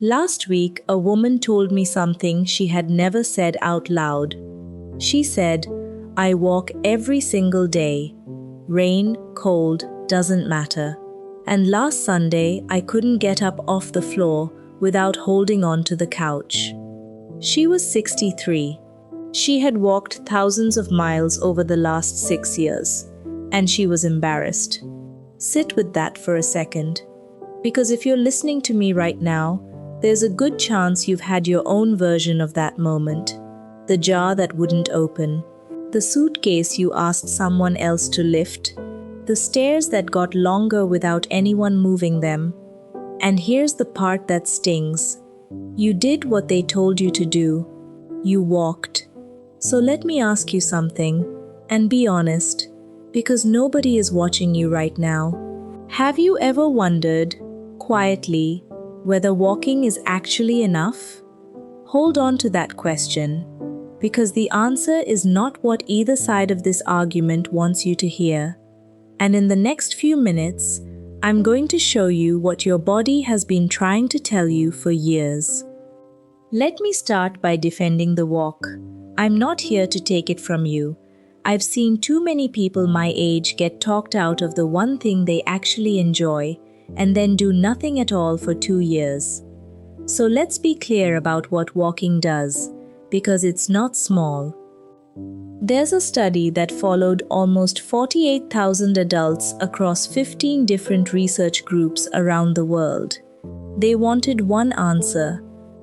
Last week, a woman told me something she had never said out loud. She said, "I walk every single day. Rain, cold, doesn't matter. And last Sunday, I couldn't get up off the floor without holding on to the couch." She was 63. She had walked thousands of miles over the last 6 years, and she was embarrassed. Sit with that for a second, because if you're listening to me right now, there's a good chance you've had your own version of that moment. The jar that wouldn't open, the suitcase you asked someone else to lift, the stairs that got longer without anyone moving them. And here's the part that stings. You did what they told you to do. You walked. So let me ask you something, and be honest, because nobody is watching you right now. Have you ever wondered, quietly, whether walking is actually enough? Hold on to that question, because the answer is not what either side of this argument wants you to hear. And in the next few minutes, I'm going to show you what your body has been trying to tell you for years. Let me start by defending the walk. I'm not here to take it from you. I've seen too many people my age get talked out of the one thing they actually enjoy and then do nothing at all for 2 years. So let's be clear about what walking does, because it's not small. There's a study that followed almost 48,000 adults across 15 different research groups around the world. They wanted one answer: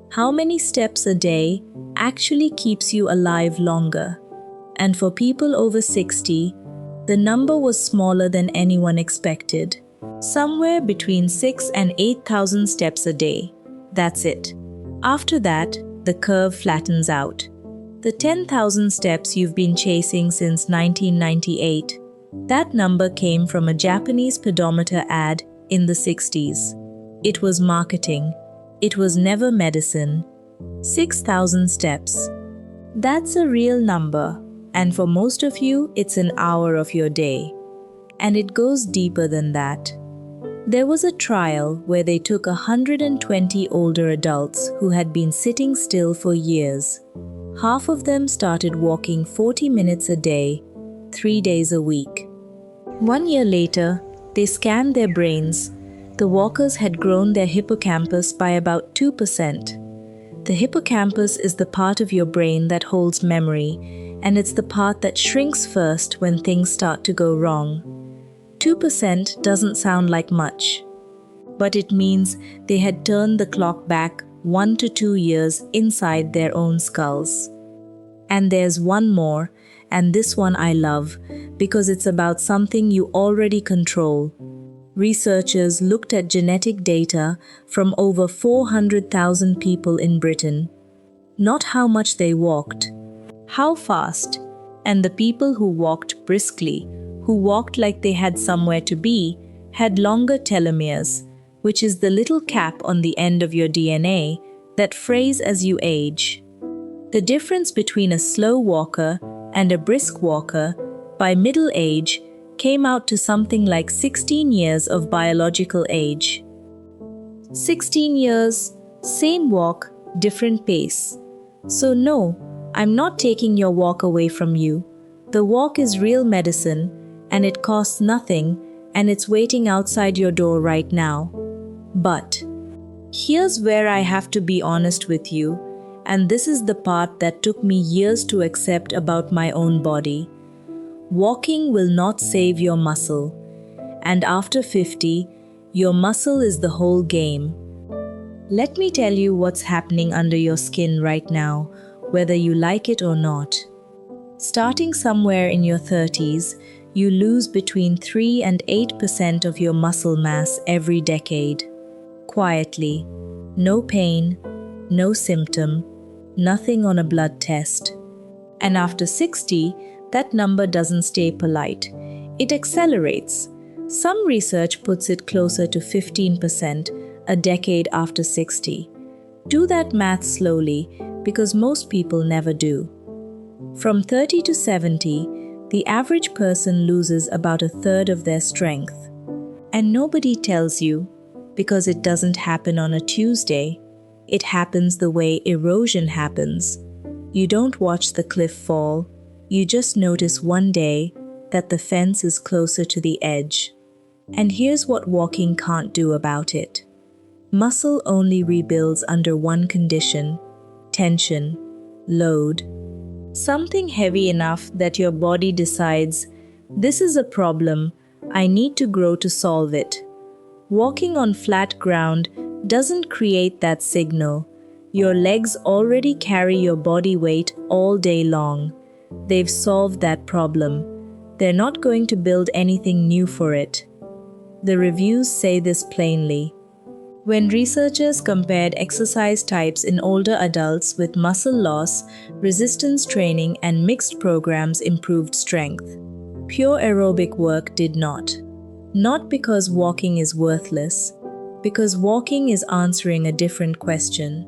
how many steps a day actually keeps you alive longer? And for people over 60, the number was smaller than anyone expected. Somewhere between 6 and 8,000 steps a day. That's it. After that, the curve flattens out. The 10,000 steps you've been chasing since 1998, that number came from a Japanese pedometer ad in the 60s. It was marketing. It was never medicine. 6,000 steps. That's a real number, and for most of you, it's an hour of your day. And it goes deeper than that. There was a trial where they took 120 older adults who had been sitting still for years. Half of them started walking 40 minutes a day, 3 days a week. 1 year later, they scanned their brains. The walkers had grown their hippocampus by about 2%. The hippocampus is the part of your brain that holds memory, and it's the part that shrinks first when things start to go wrong. 2% doesn't sound like much, but it means they had turned the clock back 1 to 2 years inside their own skulls. And there's one more, and this one I love, because it's about something you already control. Researchers looked at genetic data from over 400,000 people in Britain. Not how much they walked, how fast, and the people who walked briskly, who walked like they had somewhere to be, had longer telomeres, which is the little cap on the end of your DNA that frays as you age. The difference between a slow walker and a brisk walker by middle age came out to something like 16 years of biological age. 16 years, same walk, different pace. So no, I'm not taking your walk away from you. The walk is real medicine, and it costs nothing, and it's waiting outside your door right now. But here's where I have to be honest with you, and this is the part that took me years to accept about my own body. Walking will not save your muscle, and after 50, your muscle is the whole game. Let me tell you what's happening under your skin right now, whether you like it or not. Starting somewhere in your 30s, you lose between 3 and 8% of your muscle mass every decade. Quietly. No pain, no symptom, nothing on a blood test. And after 60, that number doesn't stay polite. It accelerates. Some research puts it closer to 15% a decade after 60. Do that math slowly, because most people never do. From 30 to 70, the average person loses about a third of their strength. And nobody tells you, because it doesn't happen on a Tuesday. It happens the way erosion happens. You don't watch the cliff fall, you just notice one day that the fence is closer to the edge. And here's what walking can't do about it. Muscle only rebuilds under one condition: tension, load. Something heavy enough that your body decides, this is a problem, I need to grow to solve it. Walking on flat ground doesn't create that signal. Your legs already carry your body weight all day long. They've solved that problem. They're not going to build anything new for it. The reviews say this plainly. When researchers compared exercise types in older adults with muscle loss, resistance training, and mixed programs improved strength. Pure aerobic work did not. Not because walking is worthless, because walking is answering a different question.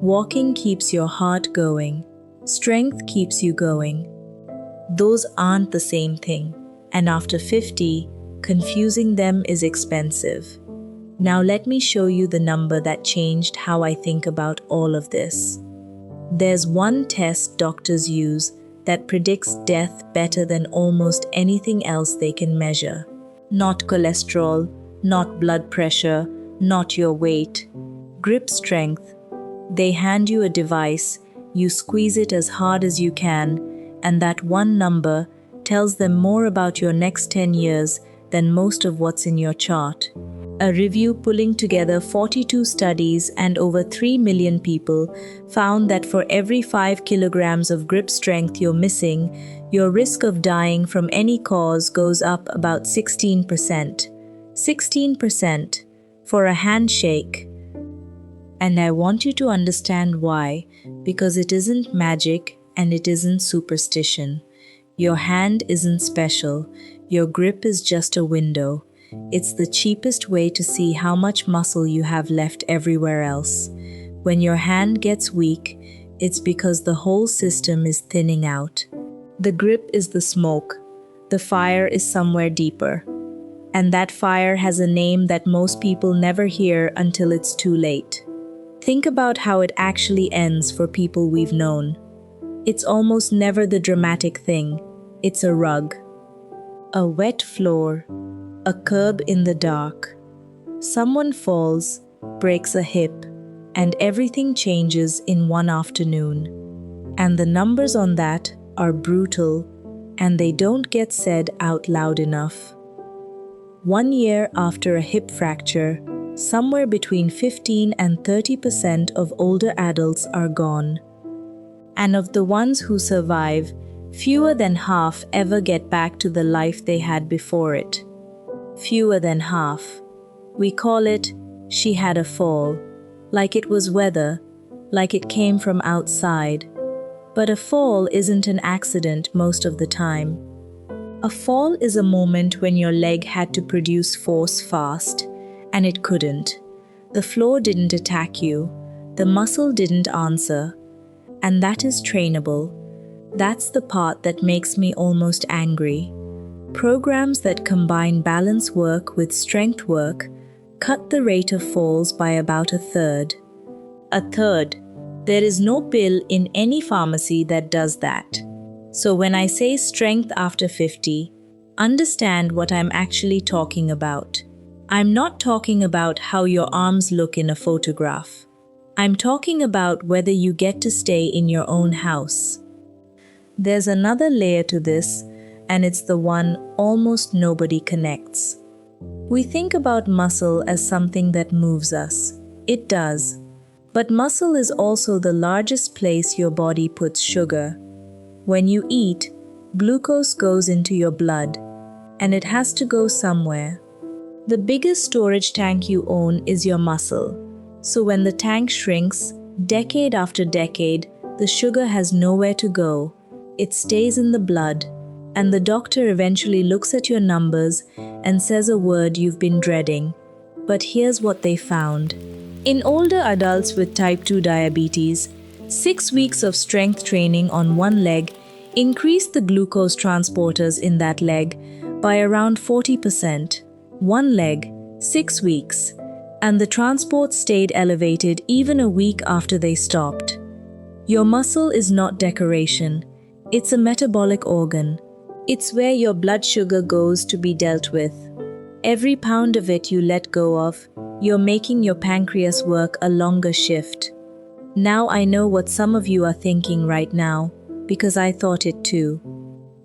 Walking keeps your heart going. Strength keeps you going. Those aren't the same thing, and after 50, confusing them is expensive. Now let me show you the number that changed how I think about all of this. There's one test doctors use that predicts death better than almost anything else they can measure. Not cholesterol, not blood pressure, not your weight. Grip strength. They hand you a device, you squeeze it as hard as you can, and that one number tells them more about your next 10 years than most of what's in your chart. A review pulling together 42 studies and over 3 million people found that for every 5 kilograms of grip strength you're missing, your risk of dying from any cause goes up about 16%. 16% for a handshake. And I want you to understand why, because it isn't magic and it isn't superstition. Your hand isn't special. Your grip is just a window. It's the cheapest way to see how much muscle you have left everywhere else. When your hand gets weak, it's because the whole system is thinning out. The grip is the smoke. The fire is somewhere deeper. And that fire has a name that most people never hear until it's too late. Think about how it actually ends for people we've known. It's almost never the dramatic thing. It's a rug, a wet floor, a curb in the dark. Someone falls, breaks a hip, and everything changes in one afternoon. And the numbers on that are brutal, and they don't get said out loud enough. 1 year after a hip fracture, somewhere between 15 and 30% of older adults are gone. And of the ones who survive, fewer than half ever get back to the life they had before it. Fewer than half. We call it, she had a fall, like it was weather, like it came from outside. But a fall isn't an accident most of the time. A fall is a moment when your leg had to produce force fast, and it couldn't. The floor didn't attack you, the muscle didn't answer, and that is trainable. That's the part that makes me almost angry. Programs that combine balance work with strength work cut the rate of falls by about a third. A third. There is no pill in any pharmacy that does that. So when I say strength after 50, understand what I'm actually talking about. I'm not talking about how your arms look in a photograph. I'm talking about whether you get to stay in your own house. There's another layer to this, and it's the one almost nobody connects. We think about muscle as something that moves us. It does. But muscle is also the largest place your body puts sugar. When you eat, glucose goes into your blood, and it has to go somewhere. The biggest storage tank you own is your muscle. So when the tank shrinks, decade after decade, the sugar has nowhere to go. It stays in the blood, and the doctor eventually looks at your numbers and says a word you've been dreading. But here's what they found. In older adults with type 2 diabetes, 6 weeks of strength training on one leg increased the glucose transporters in that leg by around 40%. One leg, 6 weeks. And the transport stayed elevated even a week after they stopped. Your muscle is not decoration. It's a metabolic organ. It's where your blood sugar goes to be dealt with. Every pound of it you let go of, you're making your pancreas work a longer shift. Now I know what some of you are thinking right now, because I thought it too.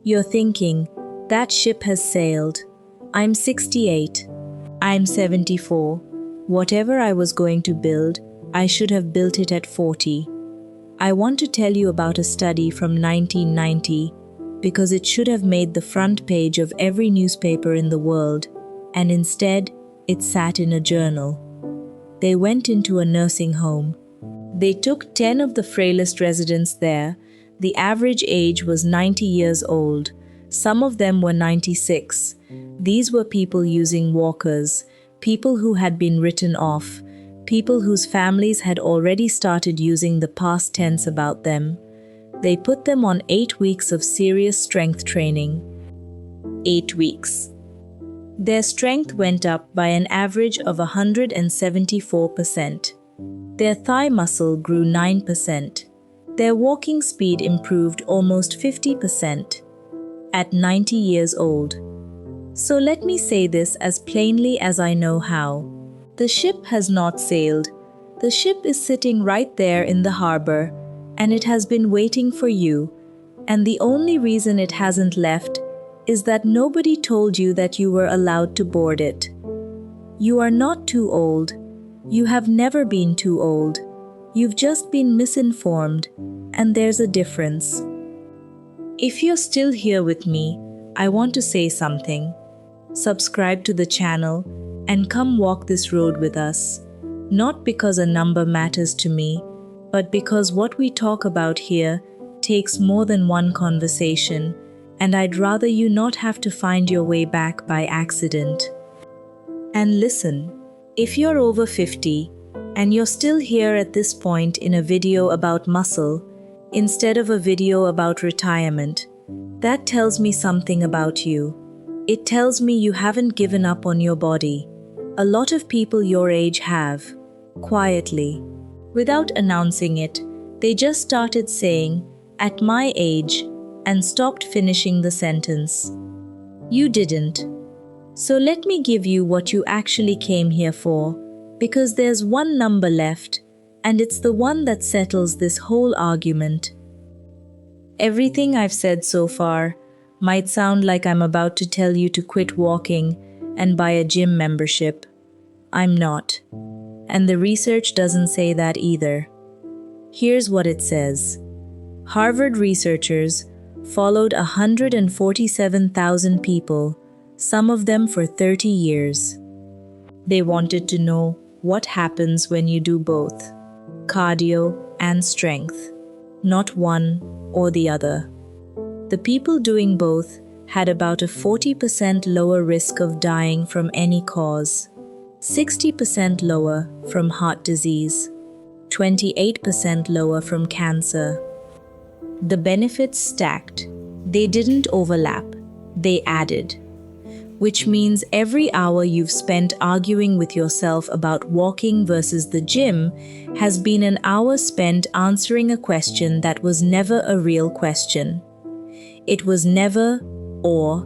You're thinking, that ship has sailed. I'm 68. I'm 74. Whatever I was going to build, I should have built it at 40. I want to tell you about a study from 1990 because it should have made the front page of every newspaper in the world, and instead, it sat in a journal. They went into a nursing home. They took 10 of the frailest residents there. The average age was 90 years old. Some of them were 96. These were people using walkers, people who had been written off, people whose families had already started using the past tense about them. They put them on 8 weeks of serious strength training. 8 weeks. Their strength went up by an average of 174%. Their thigh muscle grew 9%. Their walking speed improved almost 50% at 90 years old. So let me say this as plainly as I know how. The ship has not sailed. The ship is sitting right there in the harbor, and it has been waiting for you. And the only reason it hasn't left is that nobody told you that you were allowed to board it. You are not too old. You have never been too old. You've just been misinformed, and there's a difference. If you're still here with me, I want to say something. Subscribe to the channel and come walk this road with us. Not because a number matters to me, but because what we talk about here takes more than one conversation, and I'd rather you not have to find your way back by accident. And listen, if you're over 50 and you're still here at this point in a video about muscle instead of a video about retirement, that tells me something about you. It tells me you haven't given up on your body. A lot of people your age have, quietly. Without announcing it, they just started saying, "At my age," and stopped finishing the sentence. You didn't. So let me give you what you actually came here for, because there's one number left, and it's the one that settles this whole argument. Everything I've said so far might sound like I'm about to tell you to quit walking and buy a gym membership. I'm not. And the research doesn't say that either. Here's what it says. Harvard researchers followed 147,000 people, some of them for 30 years. They wanted to know what happens when you do both, cardio and strength, not one or the other. The people doing both had about a 40% lower risk of dying from any cause, 60% lower from heart disease, 28% lower from cancer. The benefits stacked. They didn't overlap, they added. Which means every hour you've spent arguing with yourself about walking versus the gym has been an hour spent answering a question that was never a real question. It was never or,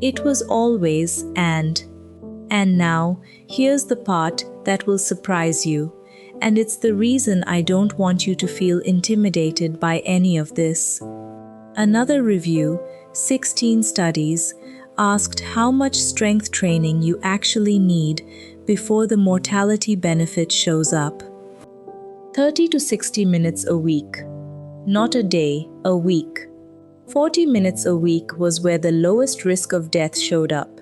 it was always and. And now, here's the part that will surprise you, and it's the reason I don't want you to feel intimidated by any of this. Another review, 16 studies, asked how much strength training you actually need before the mortality benefit shows up. 30 to 60 minutes a week. Not a day, a week. 40 minutes a week was where the lowest risk of death showed up.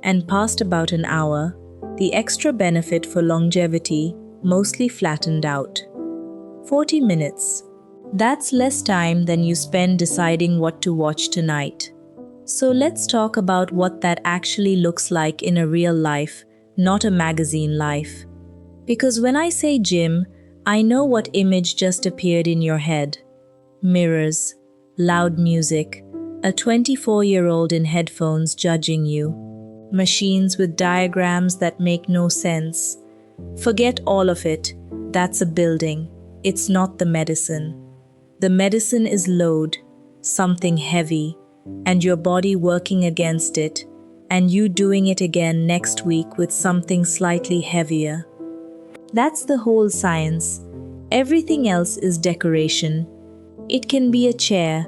And past about an hour, the extra benefit for longevity mostly flattened out. 40 minutes. That's less time than you spend deciding what to watch tonight. So let's talk about what that actually looks like in a real life, not a magazine life. Because when I say gym, I know what image just appeared in your head. Mirrors, loud music, a 24-year-old in headphones judging you, machines with diagrams that make no sense, Forget all of it. That's a building. It's not the medicine. The medicine is load, something heavy, and your body working against it, and you doing it again next week with something slightly heavier. That's the whole science. Everything else is decoration. It can be a chair.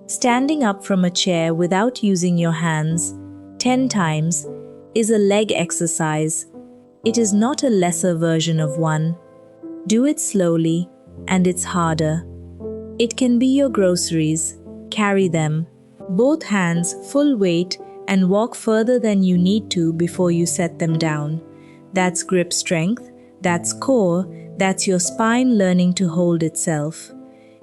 Standing up from a chair without using your hands 10 times is a leg exercise. It is not a lesser version of one. Do it slowly, and it's harder. It can be your groceries. Carry them, both hands full weight, and walk further than you need to before you set them down. That's grip strength, that's core, that's your spine learning to hold itself.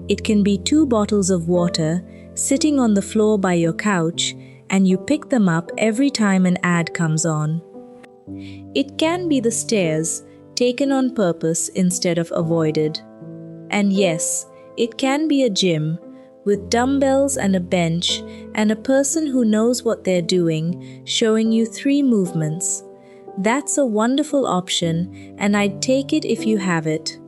It can be 2 bottles of water sitting on the floor by your couch, and you pick them up every time an ad comes on. It can be the stairs, taken on purpose instead of avoided. And yes, it can be a gym, with dumbbells and a bench and a person who knows what they're doing, showing you 3 movements. That's a wonderful option, and I'd take it if you have it.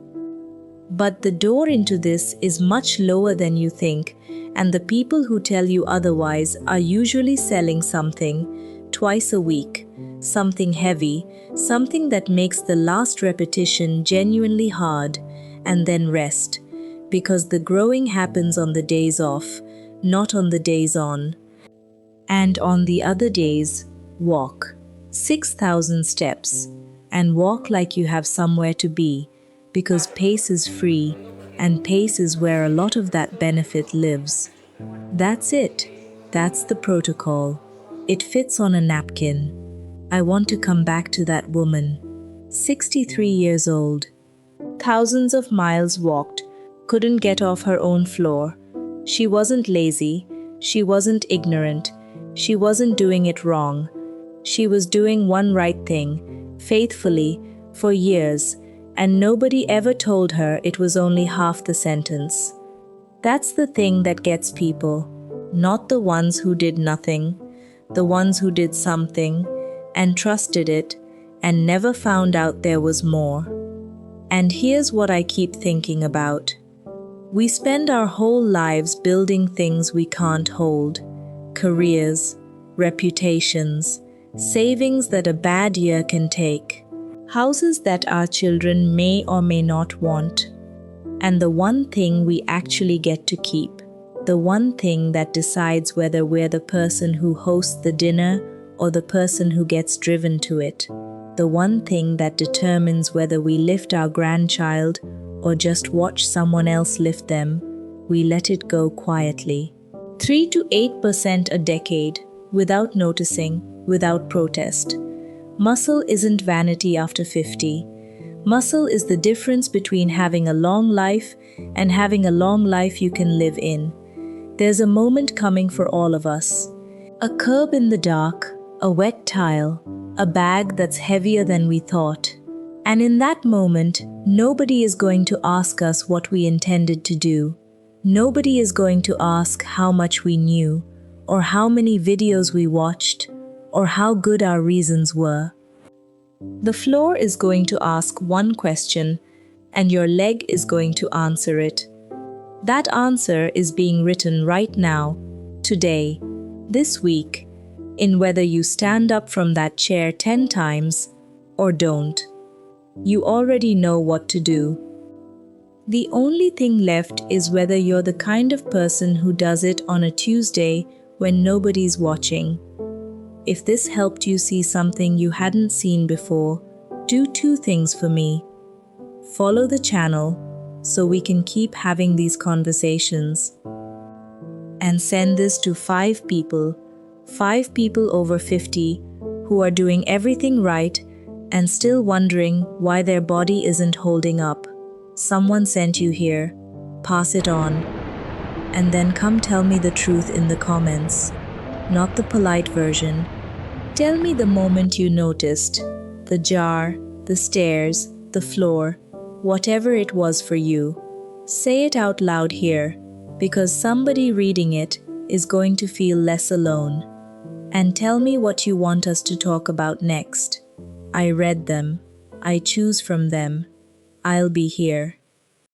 But the door into this is much lower than you think, and the people who tell you otherwise are usually selling something twice a week, something heavy, something that makes the last repetition genuinely hard, and then rest. Because the growing happens on the days off, not on the days on. And on the other days, walk 6,000 steps, and walk like you have somewhere to be, because pace is free, and pace is where a lot of that benefit lives. That's it. That's the protocol. It fits on a napkin. I want to come back to that woman. 63 years old. Thousands of miles walked. Couldn't get off her own floor. She wasn't lazy. She wasn't ignorant. She wasn't doing it wrong. She was doing one right thing, faithfully, for years, and nobody ever told her it was only half the sentence. That's the thing that gets people, not the ones who did nothing, the ones who did something, and trusted it, and never found out there was more. And here's what I keep thinking about. We spend our whole lives building things we can't hold. Careers, reputations, savings that a bad year can take, houses that our children may or may not want. And the one thing we actually get to keep, the one thing that decides whether we're the person who hosts the dinner or the person who gets driven to it, the one thing that determines whether we lift our grandchild or just watch someone else lift them, we let it go quietly. 3 to 8% a decade, without noticing, without protest. Muscle isn't vanity after 50. Muscle is the difference between having a long life and having a long life you can live in. There's a moment coming for all of us. A curb in the dark, a wet tile, a bag that's heavier than we thought. And in that moment, nobody is going to ask us what we intended to do. Nobody is going to ask how much we knew, or how many videos we watched, or how good our reasons were. The floor is going to ask one question, and your leg is going to answer it. That answer is being written right now, today, this week, in whether you stand up from that chair 10 times or don't. You already know what to do. The only thing left is whether you're the kind of person who does it on a Tuesday when nobody's watching. If this helped you see something you hadn't seen before, do 2 things for me. Follow the channel so we can keep having these conversations. And send this to 5 people over 50 who are doing everything right and still wondering why their body isn't holding up. Someone sent you here. Pass it on. And then come tell me the truth in the comments. Not the polite version. Tell me the moment you noticed. The jar, the stairs, the floor, whatever it was for you. Say it out loud here, because somebody reading it is going to feel less alone. And tell me what you want us to talk about next. I read them. I choose from them. I'll be here.